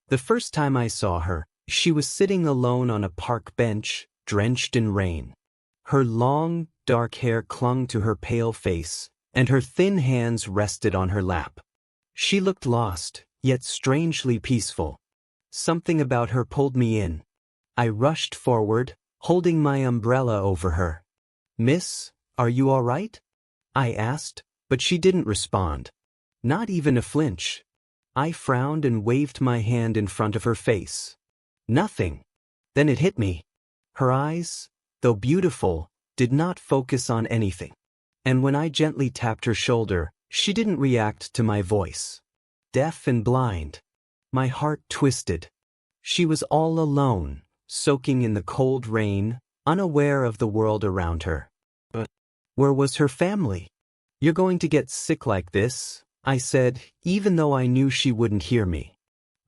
The first time I saw her, she was sitting alone on a park bench, drenched in rain. Her long, dark hair clung to her pale face, and her thin hands rested on her lap. She looked lost, yet strangely peaceful. Something about her pulled me in. I rushed forward, holding my umbrella over her. "Miss, are you all right?" I asked, but she didn't respond. Not even a flinch. I frowned and waved my hand in front of her face. Nothing. Then it hit me. Her eyes, though beautiful, did not focus on anything. And when I gently tapped her shoulder, she didn't react to my voice. Deaf and blind. My heart twisted. She was all alone, soaking in the cold rain, unaware of the world around her. But where was her family? "You're going to get sick like this," I said, even though I knew she wouldn't hear me.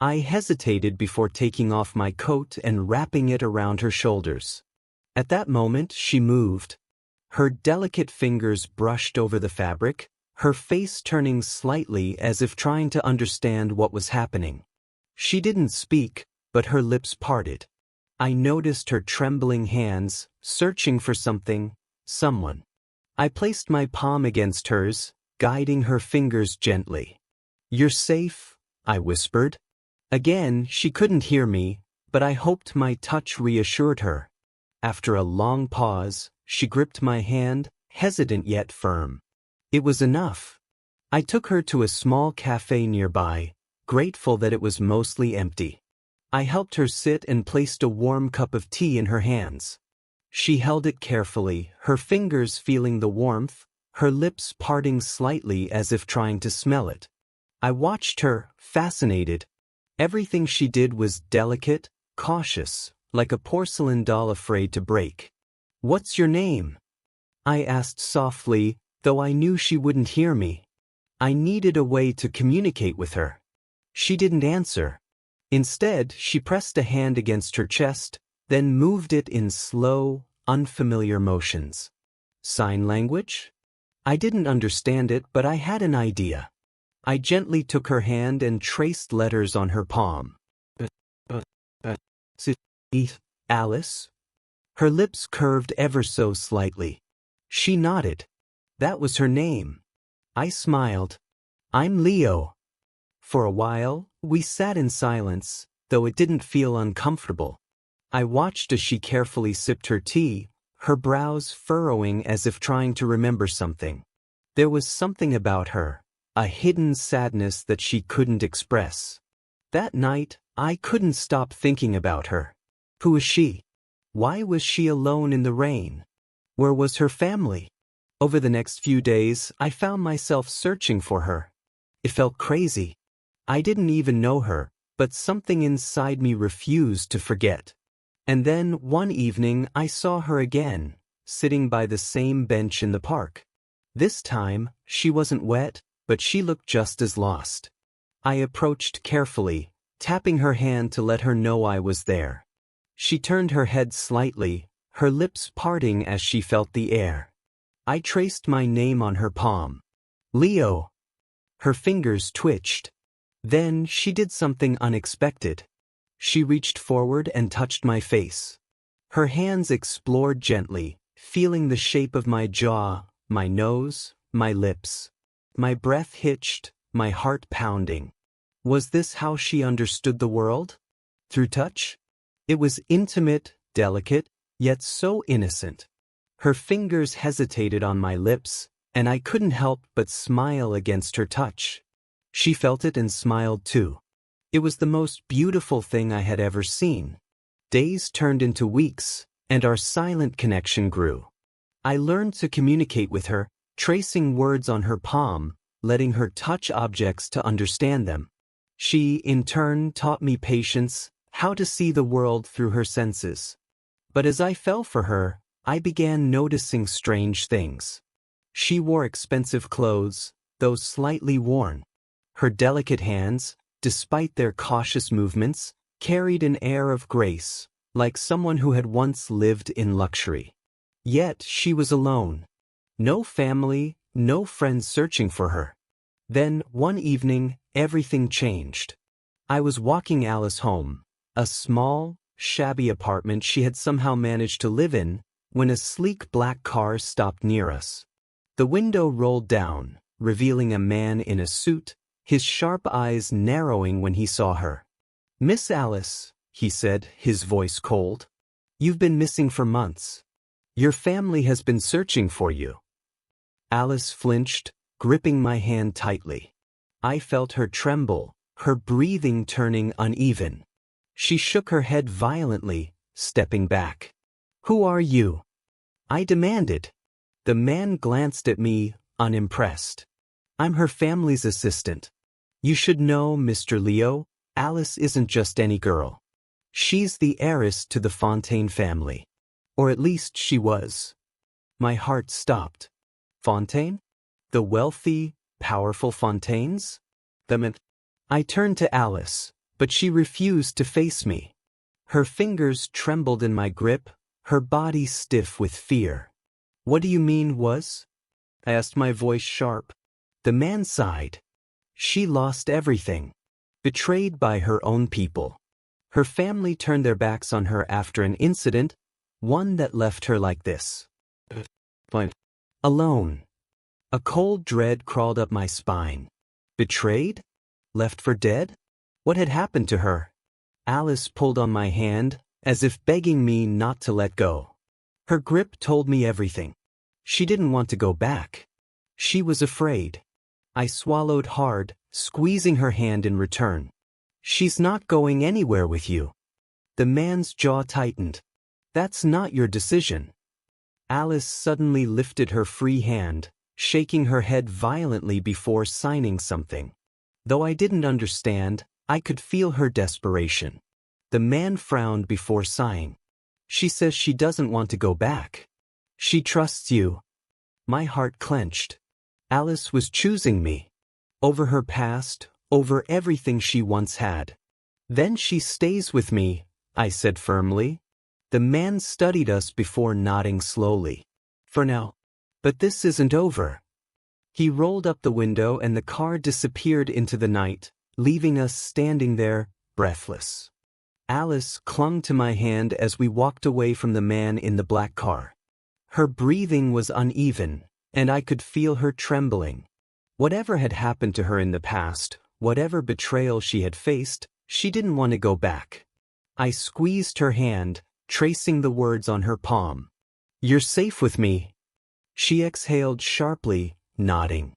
I hesitated before taking off my coat and wrapping it around her shoulders. At that moment, she moved. Her delicate fingers brushed over the fabric, her face turning slightly as if trying to understand what was happening. She didn't speak, but her lips parted. I noticed her trembling hands, searching for something, someone. I placed my palm against hers, guiding her fingers gently. "You're safe," I whispered. Again, she couldn't hear me, but I hoped my touch reassured her. After a long pause, she gripped my hand, hesitant yet firm. It was enough. I took her to a small cafe nearby, grateful that it was mostly empty. I helped her sit and placed a warm cup of tea in her hands. She held it carefully, her fingers feeling the warmth, her lips parting slightly as if trying to smell it. I watched her, fascinated. Everything she did was delicate, cautious, like a porcelain doll afraid to break. "What's your name?" I asked softly, though I knew she wouldn't hear me. I needed a way to communicate with her. She didn't answer. Instead, she pressed a hand against her chest, then moved it in slow, unfamiliar motions. Sign language? I didn't understand it, but I had an idea. I gently took her hand and traced letters on her palm. Alice? Her lips curved ever so slightly. She nodded. That was her name. I smiled. "I'm Leo." For a while, we sat in silence, though it didn't feel uncomfortable. I watched as she carefully sipped her tea, her brows furrowing as if trying to remember something. There was something about her, a hidden sadness that she couldn't express. That night, I couldn't stop thinking about her. Who was she? Why was she alone in the rain? Where was her family? Over the next few days, I found myself searching for her. It felt crazy. I didn't even know her, but something inside me refused to forget. And then, one evening, I saw her again, sitting by the same bench in the park. This time, she wasn't wet, but she looked just as lost. I approached carefully, tapping her hand to let her know I was there. She turned her head slightly, her lips parting as she felt the air. I traced my name on her palm. "Leo." Her fingers twitched. Then she did something unexpected. She reached forward and touched my face. Her hands explored gently, feeling the shape of my jaw, my nose, my lips. My breath hitched, my heart pounding. Was this how she understood the world? Through touch? It was intimate, delicate, yet so innocent. Her fingers hesitated on my lips, and I couldn't help but smile against her touch. She felt it and smiled too. It was the most beautiful thing I had ever seen. Days turned into weeks, and our silent connection grew. I learned to communicate with her, tracing words on her palm, letting her touch objects to understand them. She, in turn, taught me patience, how to see the world through her senses. But as I fell for her, I began noticing strange things. She wore expensive clothes, though slightly worn. Her delicate hands, despite their cautious movements, carried an air of grace, like someone who had once lived in luxury. Yet she was alone. No family, no friends searching for her. Then, one evening, everything changed. I was walking Alice home, a small, shabby apartment she had somehow managed to live in, when a sleek black car stopped near us. The window rolled down, revealing a man in a suit, his sharp eyes narrowing when he saw her. "Miss Alice," he said, his voice cold. "You've been missing for months. Your family has been searching for you." Alice flinched, gripping my hand tightly. I felt her tremble, her breathing turning uneven. She shook her head violently, stepping back. "Who are you?" I demanded. The man glanced at me, unimpressed. "I'm her family's assistant. You should know, Mr. Leo, Alice isn't just any girl. She's the heiress to the Fontaine family. Or at least she was." My heart stopped. Fontaine? The wealthy, powerful Fontaines? I turned to Alice, but she refused to face me. Her fingers trembled in my grip, her body stiff with fear. "What do you mean, was?" I asked, my voice sharp. The man sighed. "She lost everything. Betrayed by her own people. Her family turned their backs on her after an incident, one that left her like this. Alone." A cold dread crawled up my spine. Betrayed? Left for dead? What had happened to her? Alice pulled on my hand, as if begging me not to let go. Her grip told me everything. She didn't want to go back. She was afraid. I swallowed hard, squeezing her hand in return. "She's not going anywhere with you." The man's jaw tightened. "That's not your decision." Alice suddenly lifted her free hand, shaking her head violently before signing something. Though I didn't understand, I could feel her desperation. The man frowned before sighing. "She says she doesn't want to go back. She trusts you." My heart clenched. Alice was choosing me. Over her past, over everything she once had. "Then she stays with me," I said firmly. The man studied us before nodding slowly. "For now. But this isn't over." He rolled up the window and the car disappeared into the night, leaving us standing there, breathless. Alice clung to my hand as we walked away from the man in the black car. Her breathing was uneven, and I could feel her trembling. Whatever had happened to her in the past, whatever betrayal she had faced, she didn't want to go back. I squeezed her hand, tracing the words on her palm. "You're safe with me." She exhaled sharply, nodding.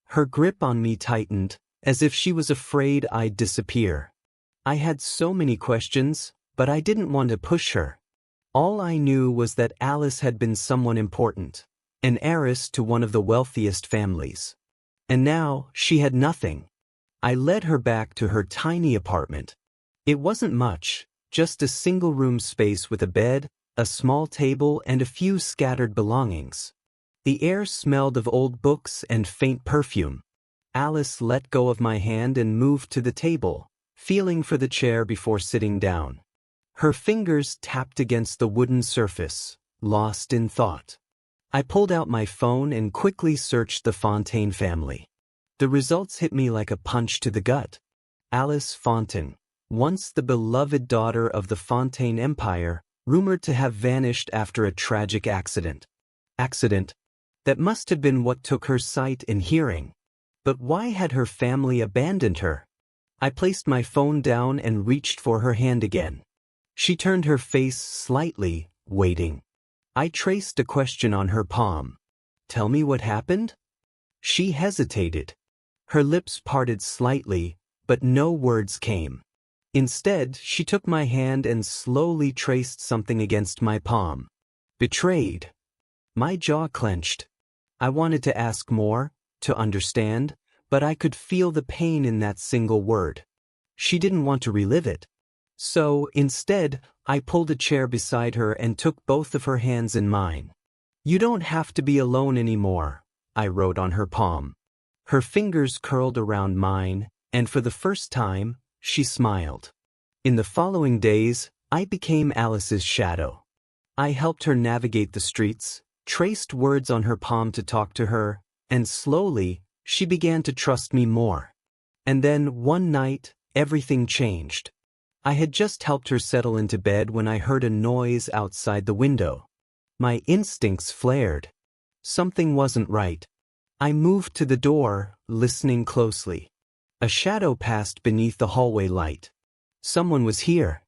Her grip on me tightened, as if she was afraid I'd disappear. I had so many questions, but I didn't want to push her. All I knew was that Alice had been someone important, an heiress to one of the wealthiest families. And now she had nothing. I led her back to her tiny apartment. It wasn't much, just a single-room space with a bed, a small table, and a few scattered belongings. The air smelled of old books and faint perfume. Alice let go of my hand and moved to the table, feeling for the chair before sitting down. Her fingers tapped against the wooden surface, lost in thought. I pulled out my phone and quickly searched the Fontaine family. The results hit me like a punch to the gut. Alice Fontaine, once the beloved daughter of the Fontaine Empire, rumored to have vanished after a tragic accident. That must have been what took her sight and hearing. But why had her family abandoned her? I placed my phone down and reached for her hand again. She turned her face slightly, waiting. I traced a question on her palm. "Tell me what happened?" She hesitated. Her lips parted slightly, but no words came. Instead, she took my hand and slowly traced something against my palm. "Betrayed." My jaw clenched. I wanted to ask more, to understand, but I could feel the pain in that single word. She didn't want to relive it. So, instead, I pulled a chair beside her and took both of her hands in mine. "You don't have to be alone anymore," I wrote on her palm. Her fingers curled around mine, and for the first time, she smiled. In the following days, I became Alice's shadow. I helped her navigate the streets, traced words on her palm to talk to her, and slowly, she began to trust me more. And then, one night, everything changed. I had just helped her settle into bed when I heard a noise outside the window. My instincts flared. Something wasn't right. I moved to the door, listening closely. A shadow passed beneath the hallway light. Someone was here.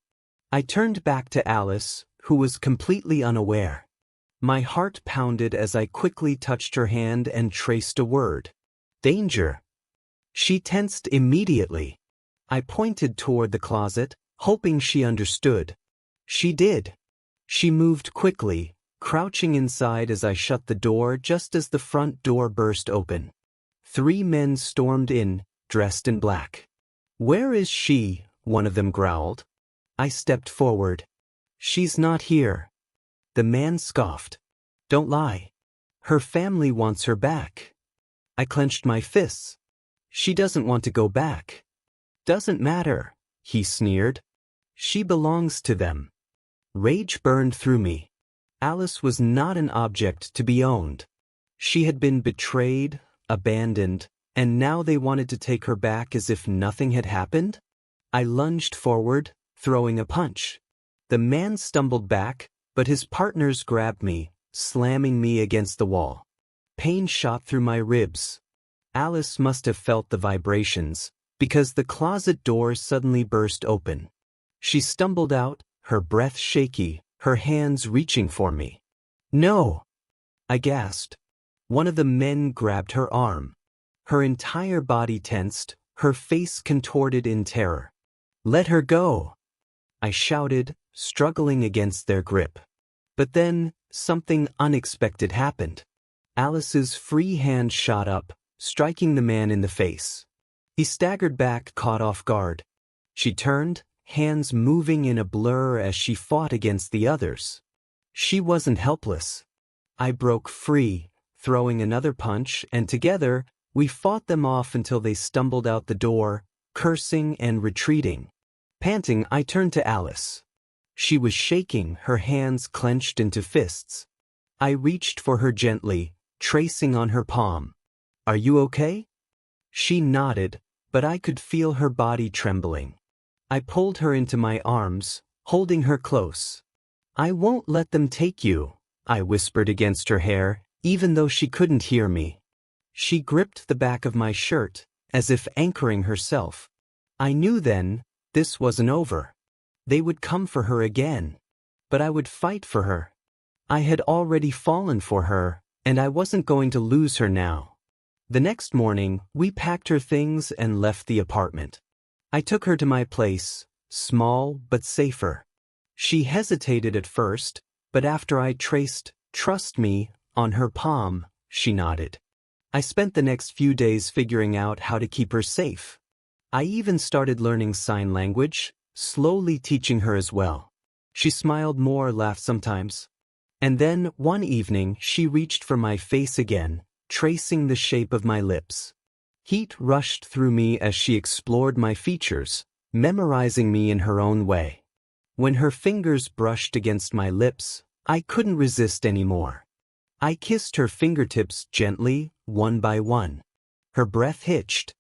I turned back to Alice, who was completely unaware. My heart pounded as I quickly touched her hand and traced a word. Danger. She tensed immediately. I pointed toward the closet, hoping she understood. She did. She moved quickly, crouching inside as I shut the door just as the front door burst open. 3 men stormed in, dressed in black. "Where is she?" one of them growled. I stepped forward. "She's not here." The man scoffed. "Don't lie. Her family wants her back." I clenched my fists. "She doesn't want to go back." "Doesn't matter," he sneered. "She belongs to them." Rage burned through me. Alice was not an object to be owned. She had been betrayed, abandoned, and now they wanted to take her back as if nothing had happened? I lunged forward, throwing a punch. The man stumbled back, but his partners grabbed me, slamming me against the wall. Pain shot through my ribs. Alice must have felt the vibrations, because the closet door suddenly burst open. She stumbled out, her breath shaky, her hands reaching for me. "No!" I gasped. One of the men grabbed her arm. Her entire body tensed, her face contorted in terror. "Let her go!" I shouted, struggling against their grip. But then, something unexpected happened. Alice's free hand shot up, striking the man in the face. He staggered back, caught off guard. She turned, hands moving in a blur as she fought against the others. She wasn't helpless. I broke free, throwing another punch, and together, we fought them off until they stumbled out the door, cursing and retreating. Panting, I turned to Alice. She was shaking, her hands clenched into fists. I reached for her gently, tracing on her palm. "Are you okay?" She nodded, but I could feel her body trembling. I pulled her into my arms, holding her close. "I won't let them take you," I whispered against her hair, even though she couldn't hear me. She gripped the back of my shirt, as if anchoring herself. I knew then, this wasn't over. They would come for her again. But I would fight for her. I had already fallen for her, and I wasn't going to lose her now. The next morning, we packed her things and left the apartment. I took her to my place, small but safer. She hesitated at first, but after I traced "Trust me" on her palm, she nodded. I spent the next few days figuring out how to keep her safe. I even started learning sign language, slowly teaching her as well. She smiled more, laughed sometimes. And then, one evening, she reached for my face again, tracing the shape of my lips. Heat rushed through me as she explored my features, memorizing me in her own way. When her fingers brushed against my lips, I couldn't resist anymore. I kissed her fingertips gently, one by one. Her breath hitched.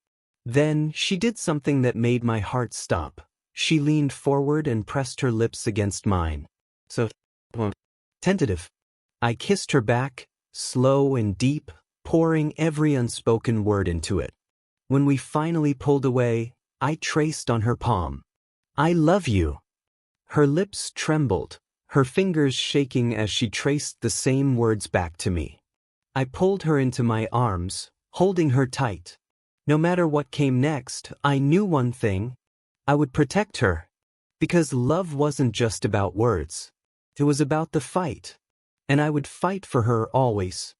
Then she did something that made my heart stop. She leaned forward and pressed her lips against mine. So tentative. I kissed her back, slow and deep, pouring every unspoken word into it. When we finally pulled away, I traced on her palm. "I love you." Her lips trembled, her fingers shaking as she traced the same words back to me. I pulled her into my arms, holding her tight. No matter what came next, I knew one thing. I would protect her. Because love wasn't just about words. It was about the fight. And I would fight for her always.